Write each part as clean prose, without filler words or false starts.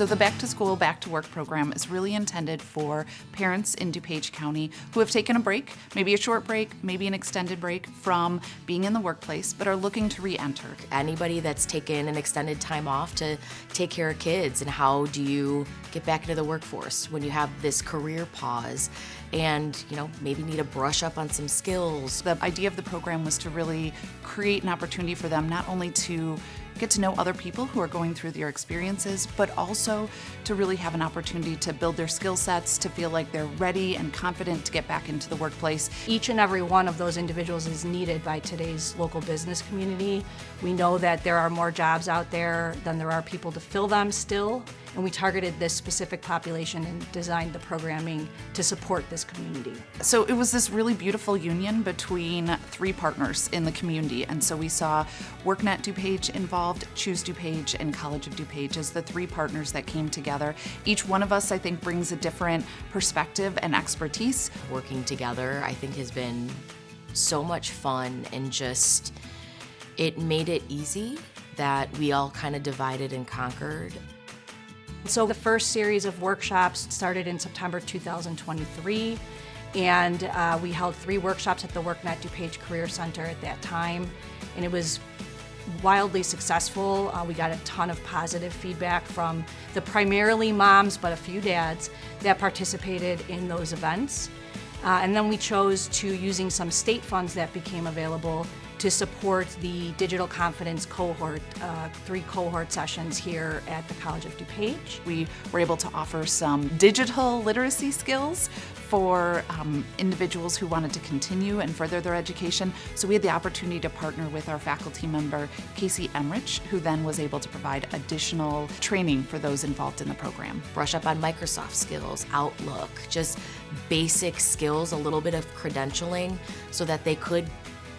So the Back to School, Back to Work program is really intended for parents in DuPage County who have taken a break, maybe a short break, maybe an extended break from being in the workplace, but are looking to re-enter. Anybody that's taken an extended time off to take care of kids, and how do you get back into the workforce when you have this career pause and maybe need to brush up on some skills. The idea of the program was to really create an opportunity for them not only to get to know other people who are going through their experiences, but also to really have an opportunity to build their skill sets, to feel like they're ready and confident to get back into the workplace. Each and every one of those individuals is needed by today's local business community. We know that there are more jobs out there than there are people to fill them still, and we targeted this specific population and designed the programming to support this community. So it was this really beautiful union between three partners in the community, and so we saw workNet DuPage involved, Choose DuPage, and College of DuPage as the three partners that came together. Each one of us, I think, brings a different perspective and expertise. Working together, I think, has been so much fun, and just it made it easy that we all kind of divided and conquered. So the first series of workshops started in September 2023, and we held 3 workshops at the workNet DuPage Career Center at that time, and it was wildly successful. We got a ton of positive feedback from the primarily moms, but a few dads that participated in those events. And then we chose to using some state funds that became available to support the digital confidence cohort, 3 cohort sessions here at the College of DuPage. We were able to offer some digital literacy skills for individuals who wanted to continue and further their education. So we had the opportunity to partner with our faculty member, Casey Emrich, who then was able to provide additional training for those involved in the program. Brush up on Microsoft skills, Outlook, just basic skills, a little bit of credentialing so that they could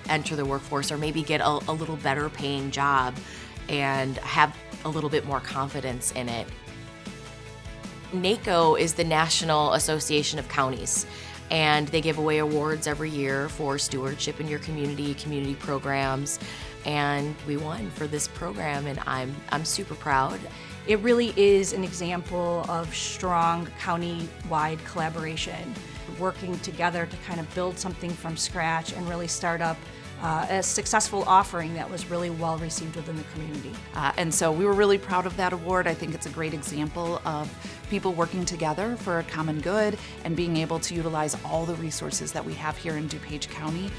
enter the workforce or maybe get a little better paying job and have a little bit more confidence in it. NACO is the National Association of Counties, and they give away awards every year for stewardship in your community programs, and we won for this program, and I'm super proud. It really is an example of strong county-wide collaboration, working together to kind of build something from scratch and really start up a successful offering that was really well received within the community. And so we were really proud of that award. I think it's a great example of people working together for a common good and being able to utilize all the resources that we have here in DuPage County.